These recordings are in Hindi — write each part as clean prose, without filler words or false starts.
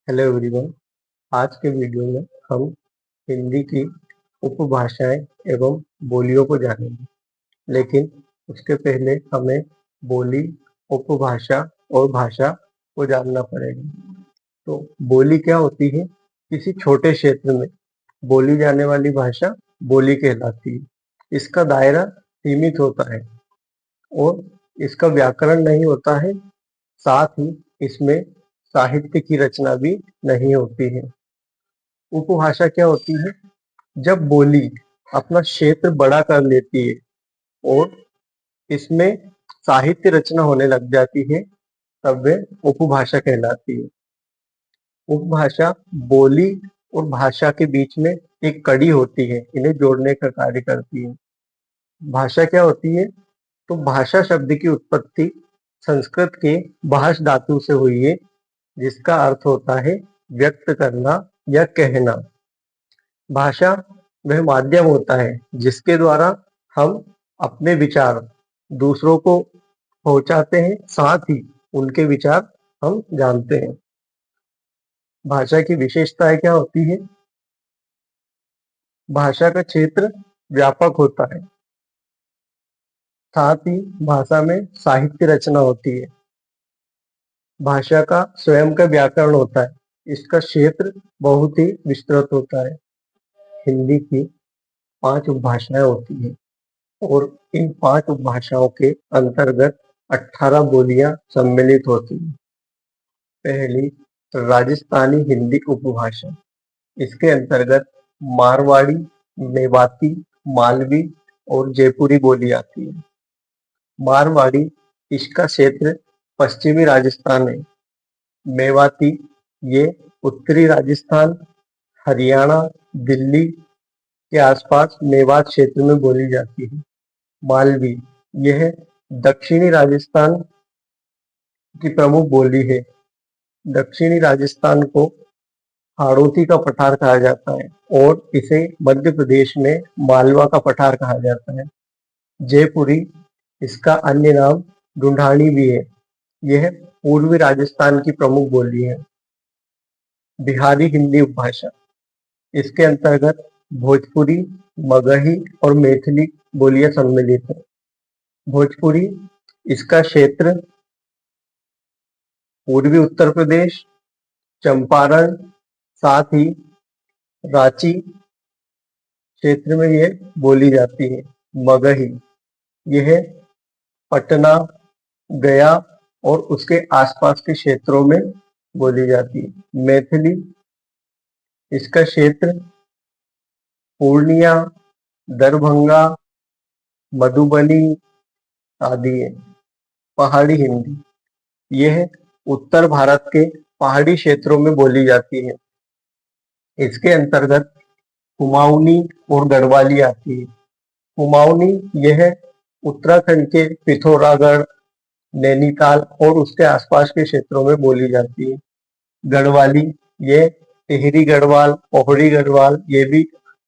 Hello everyone. आज के वीडियो में हम हिंदी की उपभाषाएं एवं बोलियों को जानेंगे। लेकिन उसके पहले हमें बोली, उपभाषा और भाषा को जानना पड़ेगा। तो बोली क्या होती है? किसी छोटे क्षेत्र में बोली जाने वाली भाषा बोली कहलाती है। इसका दायरा सीमित होता है और इसका व्याकरण नहीं होता है। साथ ही इसमें साहित्य की रचना भी नहीं होती है। उपभाषा क्या होती है? जब बोली अपना क्षेत्र बड़ा कर लेती है और इसमें साहित्य रचना होने लग जाती है, तब वे उपभाषा कहलाती है। उपभाषा बोली और भाषा के बीच में एक कड़ी होती है, इन्हें जोड़ने का कार्य करती है। भाषा क्या होती है? तो भाषा शब्द की उत्पत्ति संस्कृत के भाष धातु से हुई है, जिसका अर्थ होता है व्यक्त करना या कहना। भाषा वह माध्यम होता है जिसके द्वारा हम अपने विचार दूसरों को पहुंचाते हैं, साथ ही उनके विचार हम जानते हैं। भाषा की विशेषताएं क्या होती है? भाषा का क्षेत्र व्यापक होता है, साथ ही भाषा में साहित्य रचना होती है। भाषा का स्वयं का व्याकरण होता है, इसका क्षेत्र बहुत ही विस्तृत होता है। हिंदी की 5 उपभाषाएं होती हैं और इन 5 उपभाषाओं के अंतर्गत 18 बोलियां सम्मिलित होती हैं। पहली राजस्थानी हिंदी उपभाषा, इसके अंतर्गत मारवाड़ी, मेवाती, मालवी और जयपुरी बोली आती है। मारवाड़ी, इसका क्षेत्र पश्चिमी राजस्थान है। मेवाती, ये उत्तरी राजस्थान, हरियाणा, दिल्ली के आसपास मेवात क्षेत्र में बोली जाती है। मालवी, यह दक्षिणी राजस्थान की प्रमुख बोली है। दक्षिणी राजस्थान को हाड़ौती का पठार कहा जाता है और इसे मध्य प्रदेश में मालवा का पठार कहा जाता है। जयपुरी, इसका अन्य नाम ढूंढानी भी है। यह पूर्वी राजस्थान की प्रमुख बोली है। बिहारी हिंदी उपभाषा, इसके अंतर्गत भोजपुरी, मगही और मैथिली बोलियां सम्मिलित है। भोजपुरी, इसका क्षेत्र पूर्वी उत्तर प्रदेश, चंपारण, साथ ही रांची क्षेत्र में यह बोली जाती है। मगही, यह पटना, गया और उसके आसपास के क्षेत्रों में बोली जाती है। मैथिली, इसका क्षेत्र पूर्णिया, दरभंगा, मधुबनी आदि है। पहाड़ी हिंदी, यह उत्तर भारत के पहाड़ी क्षेत्रों में बोली जाती है। इसके अंतर्गत कुमाऊनी और गढ़वाली आती है। कुमाऊनी, यह उत्तराखंड के पिथौरागढ़, नैनीताल और उसके आसपास के क्षेत्रों में बोली जाती है। गढ़वाली, ये टिहरी गढ़वाल, पोहरी गढ़वाल, ये भी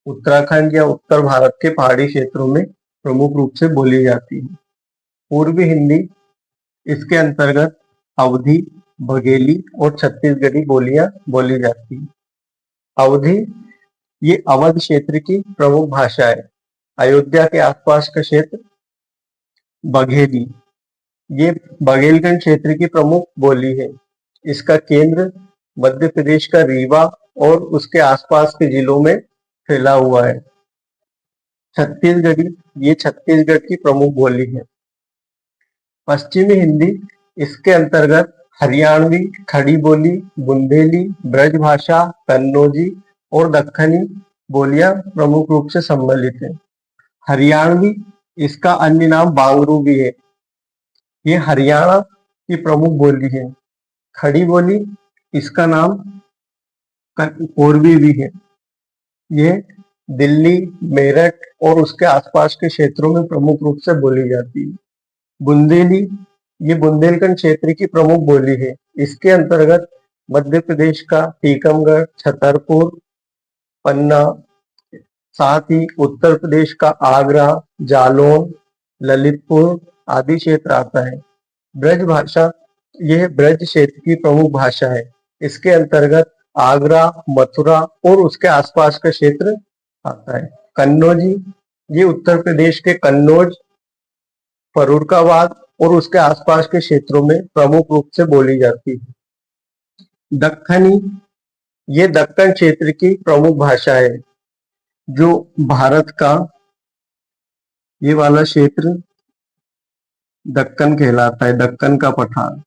उत्तराखंड या उत्तर भारत के पहाड़ी क्षेत्रों में प्रमुख रूप से बोली जाती है। पूर्वी हिंदी, इसके अंतर्गत अवधी, बघेली और छत्तीसगढ़ी बोलियां बोली जाती है। अवधी, ये अवध क्षेत्र की प्रमुख भाषा है। अयोध्या के आसपास का क्षेत्र बघेली, ये बघेलखंड क्षेत्र की प्रमुख बोली है। इसका केंद्र मध्य प्रदेश का रीवा और उसके आसपास के जिलों में फैला हुआ है। छत्तीसगढ़ी, ये छत्तीसगढ़ की प्रमुख बोली है। पश्चिमी हिंदी, इसके अंतर्गत हरियाणवी, खड़ी बोली, बुंदेली, ब्रजभाषा, कन्नौजी और दक्खनी बोलियां प्रमुख रूप से सम्मिलित है। हरियाणवी, इसका अन्य नाम बांगरू भी है। ये हरियाणा की प्रमुख बोली है। खड़ी बोली, इसका नाम कोरवी भी है। ये दिल्ली, मेरठ और उसके आसपास के क्षेत्रों में प्रमुख रूप से बोली जाती है। बुंदेली, ये बुंदेलखंड क्षेत्र की प्रमुख बोली है। इसके अंतर्गत मध्य प्रदेश का टीकमगढ़, छतरपुर, पन्ना, साथ ही उत्तर प्रदेश का आगरा, जालौन, ललितपुर आदि क्षेत्र आता है। ब्रज भाषा, यह ब्रज क्षेत्र की प्रमुख भाषा है। इसके अंतर्गत आगरा, मथुरा और उसके आसपास का क्षेत्र आता है। कन्नौजी, ये उत्तर प्रदेश के कन्नौज, फर्रुखाबाद और उसके आसपास के क्षेत्रों में प्रमुख रूप से बोली जाती है। दक्खनी, ये दक्कन क्षेत्र की प्रमुख भाषा है, जो भारत का ये वाला क्षेत्र दक्कन कहलाता है, दक्कन का पठार।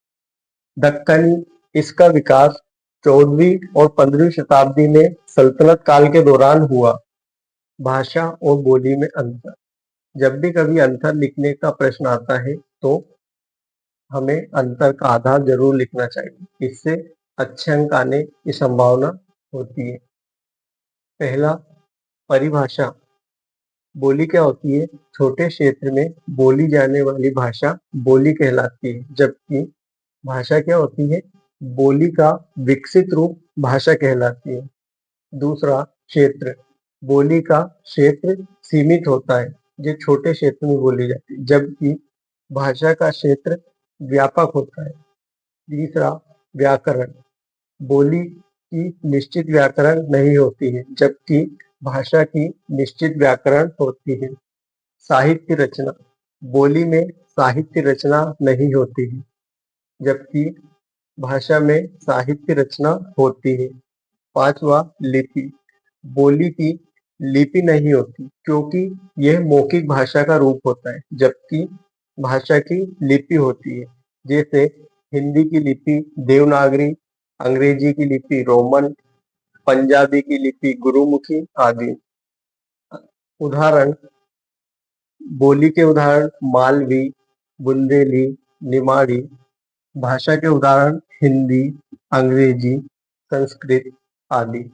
दक्कनी, इसका विकास 14वीं और 15वीं शताब्दी में सल्तनत काल के दौरान हुआ। भाषा और बोली में अंतर, जब भी कभी अंतर लिखने का प्रश्न आता है तो हमें अंतर का आधार जरूर लिखना चाहिए, इससे अच्छे अंक आने की संभावना होती है। पहला, परिभाषा। बोली क्या होती है? छोटे क्षेत्र में बोली जाने वाली भाषा बोली कहलाती है, जबकि भाषा क्या होती है? बोली का विकसित रूप भाषा कहलाती है। दूसरा, क्षेत्र। बोली का क्षेत्र सीमित होता है, जो छोटे क्षेत्र में बोली जाती है, जबकि भाषा का क्षेत्र व्यापक होता है। तीसरा, व्याकरण। बोली की निश्चित व्याकरण नहीं होती है, जबकि भाषा की निश्चित व्याकरण होती है। साहित्य रचना। बोली में साहित्य रचना नहीं होती है, जबकि भाषा में साहित्य रचना होती है। पांचवा, लिपि। बोली की लिपि नहीं होती, क्योंकि यह मौखिक भाषा का रूप होता है, जबकि भाषा की लिपि होती है, जैसे हिंदी की लिपि देवनागरी, अंग्रेजी की लिपि रोमन, पंजाबी की लिपि गुरुमुखी आदि। उदाहरण, बोली के उदाहरण मालवी, बुंदेली, निमाड़ी। भाषा के उदाहरण हिंदी, अंग्रेजी, संस्कृत आदि।